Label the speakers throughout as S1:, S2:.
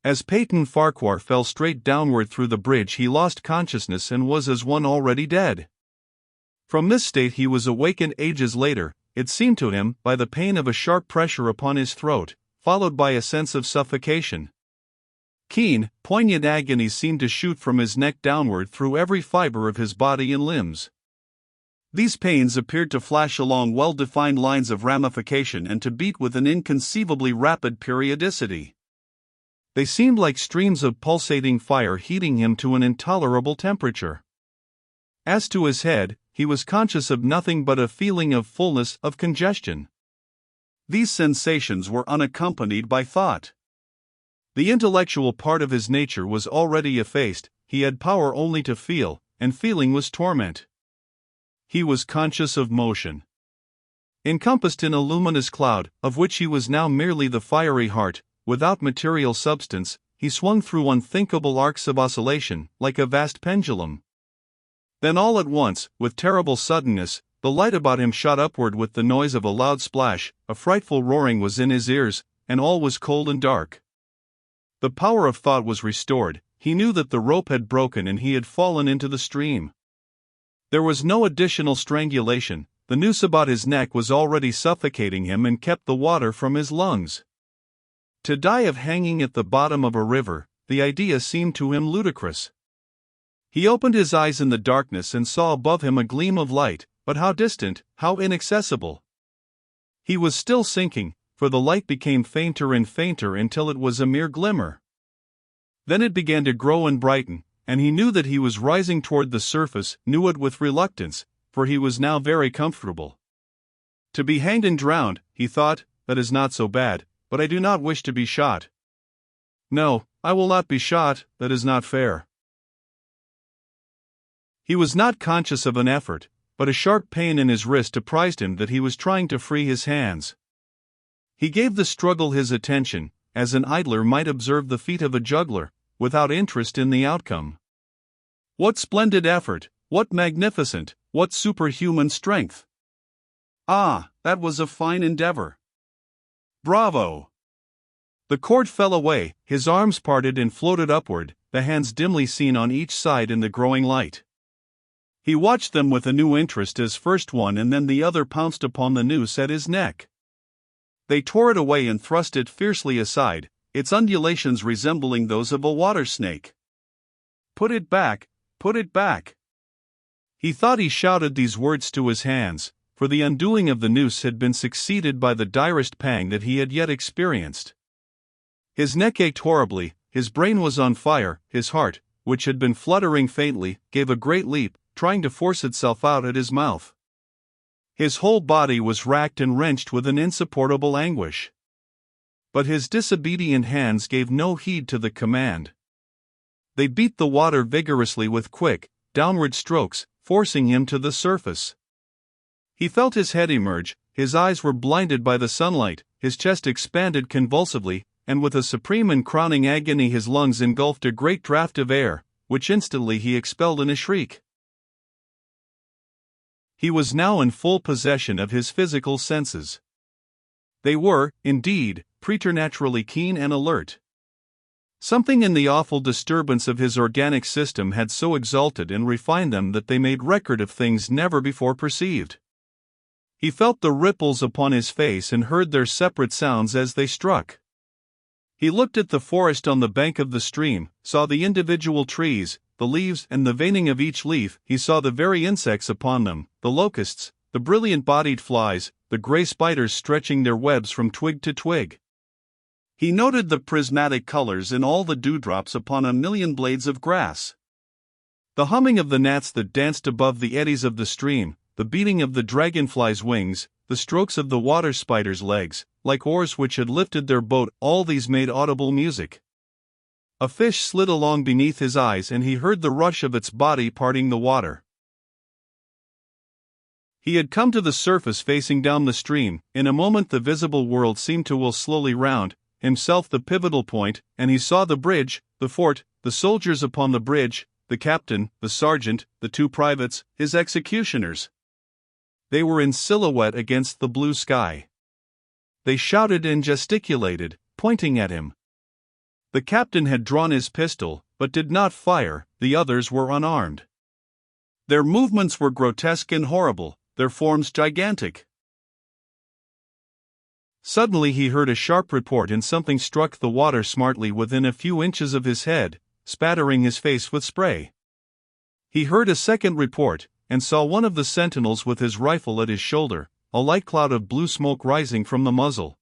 S1: As Peyton Farquhar fell straight downward through the bridge, he lost consciousness and was as one already dead. From this state he was awakened ages later, it seemed to him, by the pain of a sharp pressure upon his throat, followed by a sense of suffocation. Keen, poignant agony seemed to shoot from his neck downward through every fiber of his body and limbs. These pains appeared to flash along well-defined lines of ramification and to beat with an inconceivably rapid periodicity. They seemed like streams of pulsating fire heating him to an intolerable temperature. As to his head, he was conscious of nothing but a feeling of fullness, of congestion. These sensations were unaccompanied by thought. The intellectual part of his nature was already effaced, he had power only to feel, and feeling was torment. He was conscious of motion. Encompassed in a luminous cloud, of which he was now merely the fiery heart, without material substance, he swung through unthinkable arcs of oscillation, like a vast pendulum. Then all at once, with terrible suddenness, the light about him shot upward with the noise of a loud splash, a frightful roaring was in his ears, and all was cold and dark. The power of thought was restored, he knew that the rope had broken and he had fallen into the stream. There was no additional strangulation, the noose about his neck was already suffocating him and kept the water from his lungs. To die of hanging at the bottom of a river, the idea seemed to him ludicrous. He opened his eyes in the darkness and saw above him a gleam of light, but how distant, how inaccessible. He was still sinking, for the light became fainter and fainter until it was a mere glimmer. Then it began to grow and brighten, and he knew that he was rising toward the surface, knew it with reluctance, for he was now very comfortable. To be hanged and drowned, he thought, that is not so bad, but I do not wish to be shot. No, I will not be shot, that is not fair. He was not conscious of an effort, but a sharp pain in his wrist apprised him that he was trying to free his hands. He gave the struggle his attention, as an idler might observe the feat of a juggler, without interest in the outcome. What splendid effort, what magnificent, what superhuman strength! Ah, that was a fine endeavor! Bravo! The cord fell away, his arms parted and floated upward, the hands dimly seen on each side in the growing light. He watched them with a new interest as first one and then the other pounced upon the noose at his neck. They tore it away and thrust it fiercely aside, its undulations resembling those of a water snake. Put it back, put it back. He thought he shouted these words to his hands, for the undoing of the noose had been succeeded by the direst pang that he had yet experienced. His neck ached horribly, his brain was on fire, his heart, which had been fluttering faintly, gave a great leap, trying to force itself out at his mouth. His whole body was racked and wrenched with an insupportable anguish. But his disobedient hands gave no heed to the command. They beat the water vigorously with quick, downward strokes, forcing him to the surface. He felt his head emerge, his eyes were blinded by the sunlight, his chest expanded convulsively, and with a supreme and crowning agony his lungs engulfed a great draught of air, which instantly he expelled in a shriek. He was now in full possession of his physical senses. They were, indeed, preternaturally keen and alert. Something in the awful disturbance of his organic system had so exalted and refined them that they made record of things never before perceived. He felt the ripples upon his face and heard their separate sounds as they struck. He looked at the forest on the bank of the stream, saw the individual trees, the leaves and the veining of each leaf, he saw the very insects upon them, the locusts, the brilliant-bodied flies, the gray spiders stretching their webs from twig to twig. He noted the prismatic colors in all the dewdrops upon a million blades of grass. The humming of the gnats that danced above the eddies of the stream, the beating of the dragonfly's wings, the strokes of the water spider's legs, like oars which had lifted their boat, all these made audible music. A fish slid along beneath his eyes and he heard the rush of its body parting the water. He had come to the surface facing down the stream, in a moment the visible world seemed to whirl slowly round, himself the pivotal point, and he saw the bridge, the fort, the soldiers upon the bridge, the captain, the sergeant, the two privates, his executioners. They were in silhouette against the blue sky. They shouted and gesticulated, pointing at him. The captain had drawn his pistol, but did not fire. The others were unarmed. Their movements were grotesque and horrible, their forms gigantic. Suddenly he heard a sharp report and something struck the water smartly within a few inches of his head, spattering his face with spray. He heard a second report, and saw one of the sentinels with his rifle at his shoulder, a light cloud of blue smoke rising from the muzzle.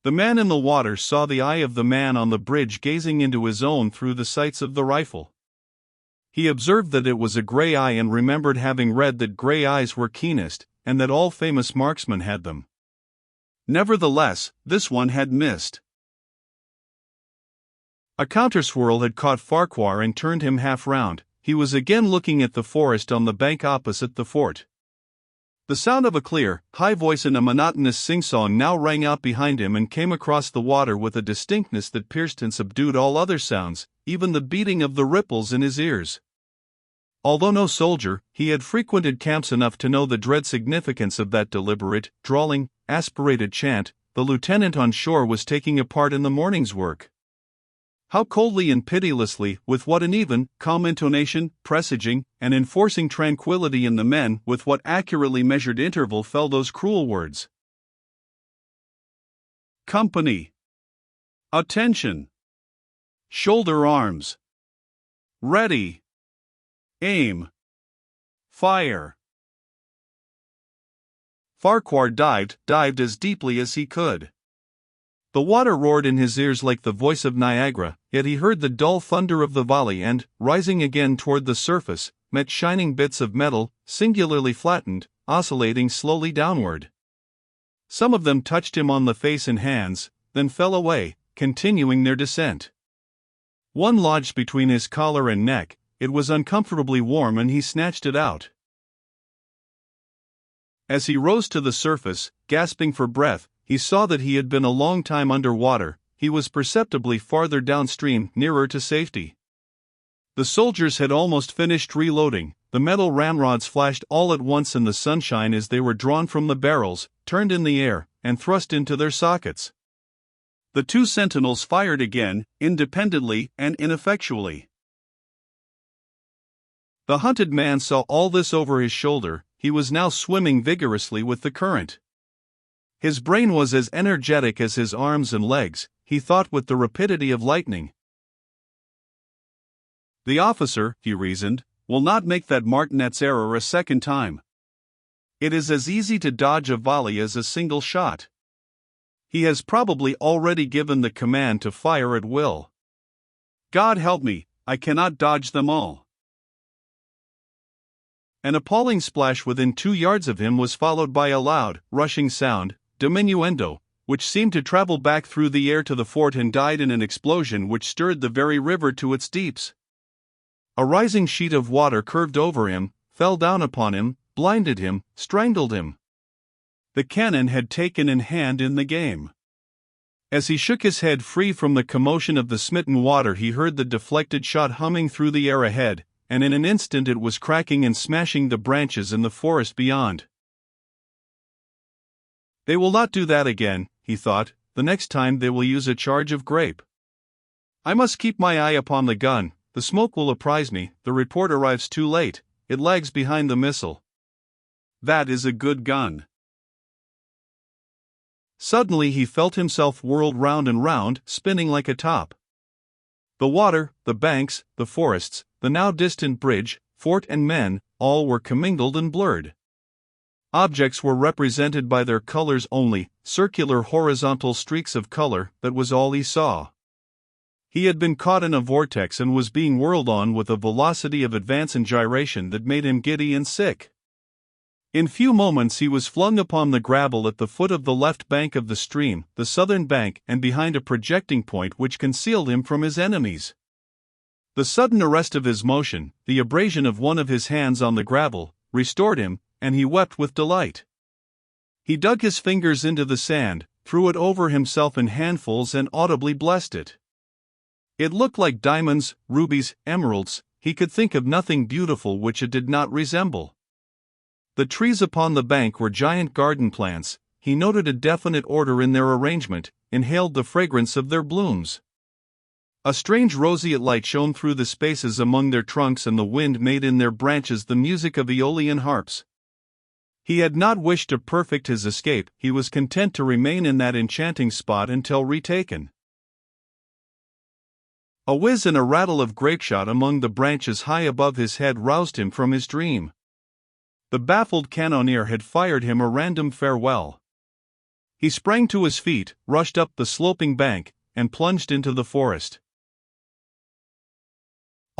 S1: The man in the water saw the eye of the man on the bridge gazing into his own through the sights of the rifle. He observed that it was a gray eye and remembered having read that gray eyes were keenest, and that all famous marksmen had them. Nevertheless, this one had missed. A counterswirl had caught Farquhar and turned him half round. He was again looking at the forest on the bank opposite the fort. The sound of a clear, high voice in a monotonous sing-song now rang out behind him and came across the water with a distinctness that pierced and subdued all other sounds, even the beating of the ripples in his ears. Although no soldier, he had frequented camps enough to know the dread significance of that deliberate, drawling, aspirated chant. The lieutenant on shore was taking a part in the morning's work. How coldly and pitilessly, with what an even, calm intonation, presaging, and enforcing tranquility in the men, with what accurately measured interval fell those cruel words. Company. Attention. Shoulder arms. Ready. Aim. Fire. Farquhar dived as deeply as he could. The water roared in his ears like the voice of Niagara, yet he heard the dull thunder of the volley and, rising again toward the surface, met shining bits of metal, singularly flattened, oscillating slowly downward. Some of them touched him on the face and hands, then fell away, continuing their descent. One lodged between his collar and neck. It was uncomfortably warm and he snatched it out. As he rose to the surface, gasping for breath, he saw that he had been a long time under water. He was perceptibly farther downstream, nearer to safety. The soldiers had almost finished reloading. The metal ramrods flashed all at once in the sunshine as they were drawn from the barrels, turned in the air, and thrust into their sockets. The two sentinels fired again, independently and ineffectually. The hunted man saw all this over his shoulder. He was now swimming vigorously with the current. His brain was as energetic as his arms and legs. He thought with the rapidity of lightning. The officer, he reasoned, will not make that martinet's error a second time. It is as easy to dodge a volley as a single shot. He has probably already given the command to fire at will. God help me, I cannot dodge them all. An appalling splash within 2 yards of him was followed by a loud, rushing sound, diminuendo, which seemed to travel back through the air to the fort and died in an explosion which stirred the very river to its deeps. A rising sheet of water curved over him, fell down upon him, blinded him, strangled him. The cannon had taken a hand in the game. As he shook his head free from the commotion of the smitten water, he heard the deflected shot humming through the air ahead, and in an instant it was cracking and smashing the branches in the forest beyond. They will not do that again, he thought. The next time they will use a charge of grape. I must keep my eye upon the gun. The smoke will apprise me. The report arrives too late. It lags behind the missile. That is a good gun. Suddenly he felt himself whirled round and round, spinning like a top. The water, the banks, the forests, the now distant bridge, fort and men, all were commingled and blurred. Objects were represented by their colors only, circular horizontal streaks of color. That was all he saw. He had been caught in a vortex and was being whirled on with a velocity of advance and gyration that made him giddy and sick. In few moments he was flung upon the gravel at the foot of the left bank of the stream, the southern bank, and behind a projecting point which concealed him from his enemies. The sudden arrest of his motion, the abrasion of one of his hands on the gravel, restored him, and he wept with delight. He dug his fingers into the sand, threw it over himself in handfuls and audibly blessed it. It looked like diamonds, rubies, emeralds. He could think of nothing beautiful which it did not resemble. The trees upon the bank were giant garden plants. He noted a definite order in their arrangement, inhaled the fragrance of their blooms. A strange roseate light shone through the spaces among their trunks, and the wind made in their branches the music of Aeolian harps. He had not wished to perfect his escape, he was content to remain in that enchanting spot until retaken. A whiz and a rattle of grapeshot among the branches high above his head roused him from his dream. The baffled cannoneer had fired him a random farewell. He sprang to his feet, rushed up the sloping bank, and plunged into the forest.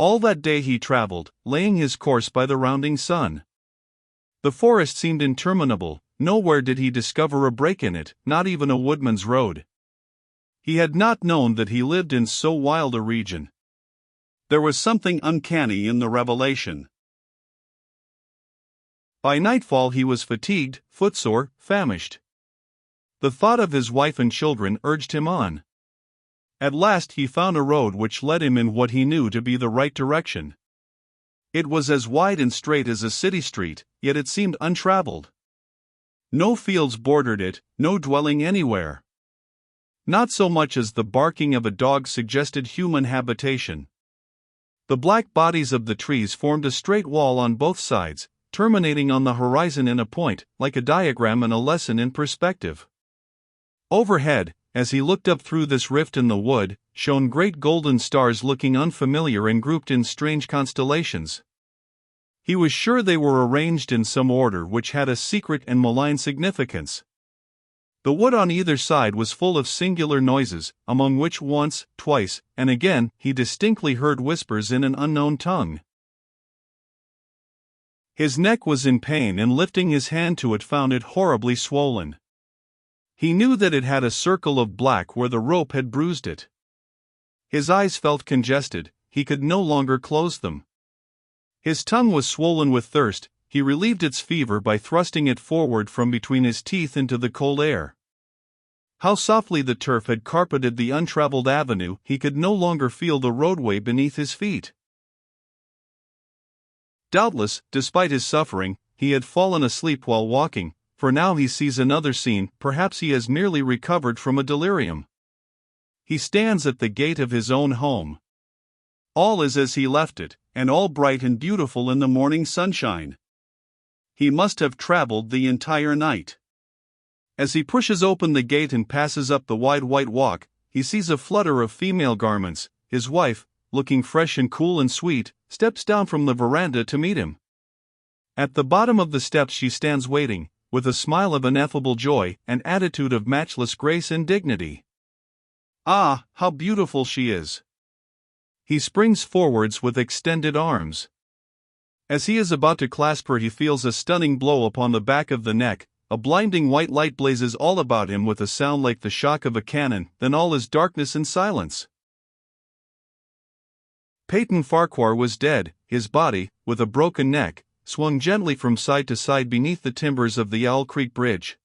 S1: All that day he traveled, laying his course by the rounding sun. The forest seemed interminable, nowhere did he discover a break in it, not even a woodman's road. He had not known that he lived in so wild a region. There was something uncanny in the revelation. By nightfall he was fatigued, footsore, famished. The thought of his wife and children urged him on. At last he found a road which led him in what he knew to be the right direction. It was as wide and straight as a city street, yet it seemed untraveled. No fields bordered it, no dwelling anywhere. Not so much as the barking of a dog suggested human habitation. The black bodies of the trees formed a straight wall on both sides, terminating on the horizon in a point, like a diagram and a lesson in perspective. Overhead, as he looked up through this rift in the wood, shone great golden stars looking unfamiliar and grouped in strange constellations. He was sure they were arranged in some order which had a secret and malign significance. The wood on either side was full of singular noises, among which once, twice, and again, he distinctly heard whispers in an unknown tongue. His neck was in pain, and lifting his hand to it found it horribly swollen. He knew that it had a circle of black where the rope had bruised it. His eyes felt congested, he could no longer close them. His tongue was swollen with thirst, he relieved its fever by thrusting it forward from between his teeth into the cold air. How softly the turf had carpeted the untraveled avenue, he could no longer feel the roadway beneath his feet. Doubtless, despite his suffering, he had fallen asleep while walking, for now he sees another scene, perhaps he has merely recovered from a delirium. He stands at the gate of his own home. All is as he left it, and all bright and beautiful in the morning sunshine. He must have traveled the entire night. As he pushes open the gate and passes up the wide white walk, he sees a flutter of female garments. His wife, looking fresh and cool and sweet, steps down from the veranda to meet him. At the bottom of the steps she stands waiting, with a smile of ineffable joy, an attitude of matchless grace and dignity. Ah, how beautiful she is! He springs forwards with extended arms. As he is about to clasp her, he feels a stunning blow upon the back of the neck. A blinding white light blazes all about him with a sound like the shock of a cannon, then all is darkness and silence. Peyton Farquhar was dead, his body, with a broken neck, swung gently from side to side beneath the timbers of the Owl Creek Bridg.